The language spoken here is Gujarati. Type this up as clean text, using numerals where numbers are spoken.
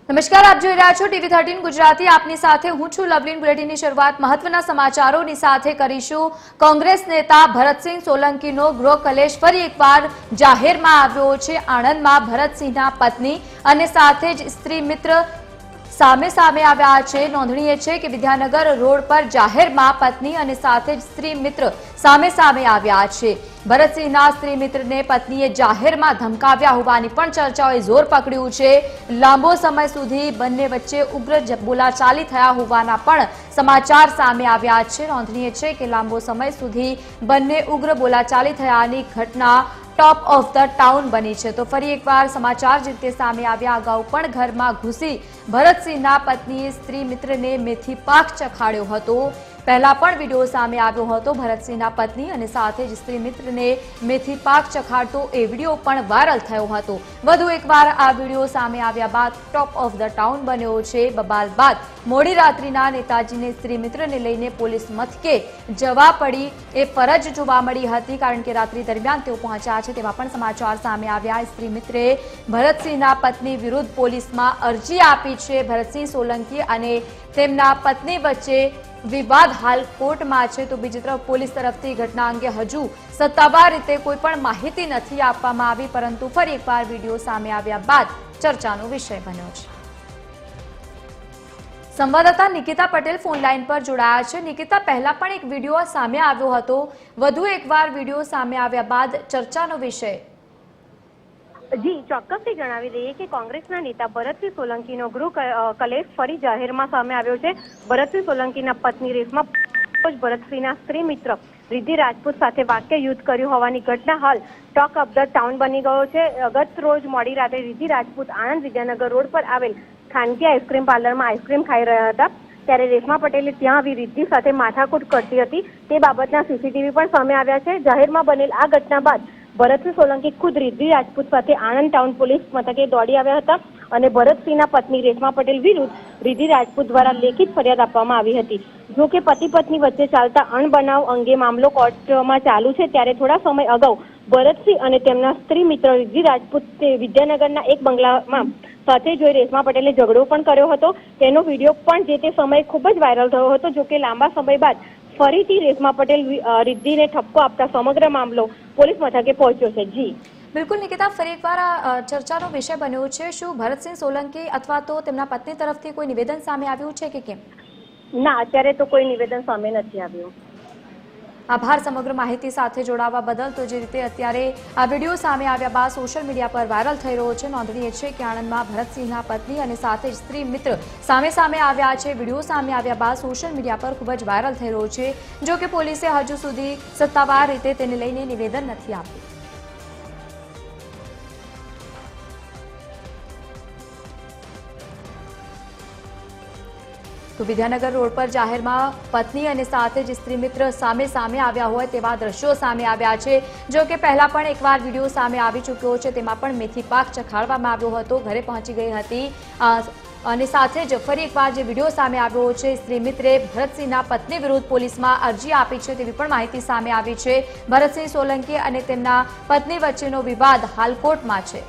નમસ્કાર, આપ જોઈ રહ્યા છો ટીવી 13 ગુજરાતી। આપની સાથે હું છું લવલીન। બુલેટિનની શરૂઆત મહત્વના સમાચારોની સાથે કરીશું। કોંગ્રેસ નેતા ભરતસિંહ સોલંકીનો ગૃહ કલેશ ફરી એકવાર જાહેરમાં આવ્યો છે। આણંદમાં ભરતસિંહના પત્ની અને સાથે જ સ્ત્રી મિત્ર સામે આવ્યા છે। નોંધનીય છે કે વિદ્યાનગર રોડ પર જાહેરમાં પત્ની અને સાથે જ સ્ત્રી મિત્ર સામે આવ્યા છે। ભરતસિંહના સ્ત્રી મિત્રને પત્નીએ જાહેરમાં ધમકાવ્યા હોવાની પણ ચર્ચાઓએ જોર પકડ્યું છે। લાંબો સમય સુધી બંને વચ્ચે ઉગ્ર બોલાચાલી થયા હોવાના પણ સમાચાર સામે આવ્યા છે। નોંધનીય છે કે લાંબો સમય સુધી બંને ઉગ્ર બોલાચાલી થયાની ઘટના ટોપ ઓફ ધ ટાઉન બની છે। તો ફરી એકવાર સમાચાર જે રીતે સામે આવ્યા, અગાઉ પણ ઘરમાં ઘૂસી ભરતસિંહના પત્નીએ સ્ત્રી મિત્રને મેથી પાક ચખાડ્યો હતો। પહેલા પણ વિડીયો સામે આવ્યો હતો ભરતસિંહના પત્ની અને સાથે જ સ્ત્રી મિત્રને મેથી પાક ચખાડતો એ વિડીયો પણ વાયરલ થયો હતો। વધુ એકવાર આ વિડીયો સામે આવ્યા બાદ ટોપ ઓફ ધ ટાઉન બન્યો છે। બબાલ બાદ મોડી રાત્રિના નેતાજીને સ્ત્રી મિત્રને લઈને પોલીસ મથકે જવા પડી એ ફરજ જોવા મળી હતી, કારણ કે રાત્રિ દરમિયાન તેઓ પહોંચ્યા છે તેવા પણ સમાચાર સામે આવ્યા। સ્ત્રી મિત્રે ભરતસિંહના પત્ની વિરુદ્ધ પોલીસમાં અરજી આપી છે। ભરતસિંહ સોલંકી અને તેમના પત્ની વચ્ચે વિવાદ હાલ કોર્ટમાં છે। તો બીજી તરફ પોલીસ તરફથી ઘટના અંગે હજુ સત્તાવાર રીતે કોઈ પણ માહિતી નથી આપવામાં આવી, પરંતુ ફરી એકવાર વિડીયો સામે આવ્યા બાદ ચર્ચાનો વિષય બન્યો છે। સંવાદદાતા નિકિતા પટેલ ફોન લાઈન પર જોડાયા છે। નિકિતા, પહેલા પણ એક વિડીયો સામે આવ્યો હતો, વધુ એકવાર વિડીયો સામે આવ્યા બાદ ચર્ચાનો વિષય। જી ચોક્કસથી જણાવી દઈએ કે કોંગ્રેસના નેતા ભરતસિંહ સોલંકીનો ગૃહ કલેશ ફરી જાહેરમાં સામે આવ્યો છે। ભરતસિંહ સોલંકીના પત્ની રેશમા ભરતસિંહના સ્ત્રી મિત્ર રિદ્ધિ રાજપૂત સાથે વાક્ય યુદ્ધ કર્યું હોવાની ઘટના હાલ ટોક ઓફ ધ ટાઉન બની ગયો છે। ગત રોજ મોડી રાત્રે રિદ્ધિ રાજપૂત આણંદ વિદ્યાનગર રોડ પર આવેલ ખાનગી આઈસ્ક્રીમ પાર્લરમાં આઈસ્ક્રીમ ખાઈ રહ્યા હતા, ત્યારે રેશમા પટેલે ત્યાં આવી રિદ્ધિ સાથે માથાકૂટ કરતી હતી તે બાબતના સીસીટીવી પણ સામે આવ્યા છે। જાહેરમાં બનેલ આ ઘટના બાદ ભરતસિંહ સોલંકી ખુદ રિદ્ધિ રાજપૂત સાથે આણંદ ટાઉન પોલીસ મથકે દોડી આવ્યા હતા અને ભરતસિંહના પત્ની રેશમા પટેલ વિરુદ્ધ રિદ્ધિ રાજપૂત દ્વારા લેખિત ફરિયાદ આપવામાં આવી હતી। જો કે પતિ પત્ની વચ્ચે ચાલતા અણબનાવ અંગે મામલો કોર્ટમાં ચાલુ છે, ત્યારે થોડા સમય અગાઉ ભરતસિંહ અને તેમના સ્ત્રી મિત્ર રિદ્ધિ રાજપૂત વિદ્યાનગરના એક બંગલામાં સાથે જોઈ રેશમા પટેલે ઝઘડો પણ કર્યો હતો। તેનો વિડીયો પણ જે તે સમયે ખૂબ જ વાયરલ થયો હતો। જો કે લાંબા સમય બાદ ફરીથી રેશમા પટેલ રિદ્ધિને ઠપકો આપતા સમગ્ર મામલો પોલીસ મથકે પહોંચ્યો છે। જી બિલકુલ નિકિતા, ફરી એકવાર આ ચર્ચાનો વિષય બન્યો છે। શું ભરતસિંહ સોલંકી અથવા તો તેમના પત્ની તરફથી કોઈ નિવેદન સામે આવ્યું છે કે કેમ? ના, અત્યારે તો કોઈ નિવેદન સામે નથી આવ્યું। આભાર સમગ્ર માહિતી સાથે જોડાવા બદલ। તો જે રીતે અત્યારે આ વિડીયો સામે આવ્યા બાદ સોશિયલ મીડિયા પર વાયરલ થઈ રહ્યો છે। નોંધનીય છે કે આણંદમાં ભરતસિંહના પત્ની અને સાથે જ સ્ત્રી મિત્ર સામે આવ્યા છે। વિડીયો સામે આવ્યા બાદ સોશિયલ મીડિયા પર ખૂબ જ વાયરલ થઈ રહ્યો છે। જો કે પોલીસે હજુ સુધી સત્તાવાર રીતે તેને લઈને નિવેદન નથી આપ્યું। તો વિદ્યાનગર રોડ પર જાહેરમાં પત્ની અને સાથે જ સ્ત્રી મિત્ર સામે આવ્યા હોય તેવા દ્રશ્યો સામે આવ્યા છે। જો કે પહેલા પણ એકવાર વિડીયો સામે આવી ચૂક્યો છે, તેમાં પણ મેથી પાક ચખાડવામાં આવ્યો હતો, ઘરે પહોંચી ગઈ હતી અને સાથે જ ફરી એકવાર જે વિડીયો સામે આવ્યો છે, સ્ત્રી મિત્રે ભરતસિંહના પત્ની વિરુદ્ધ પોલીસમાં અરજી આપી છે તેવી પણ માહિતી સામે આવી છે। ભરતસિંહ સોલંકી અને તેમના પત્ની વચ્ચેનો વિવાદ હાલ કોર્ટમાં છે।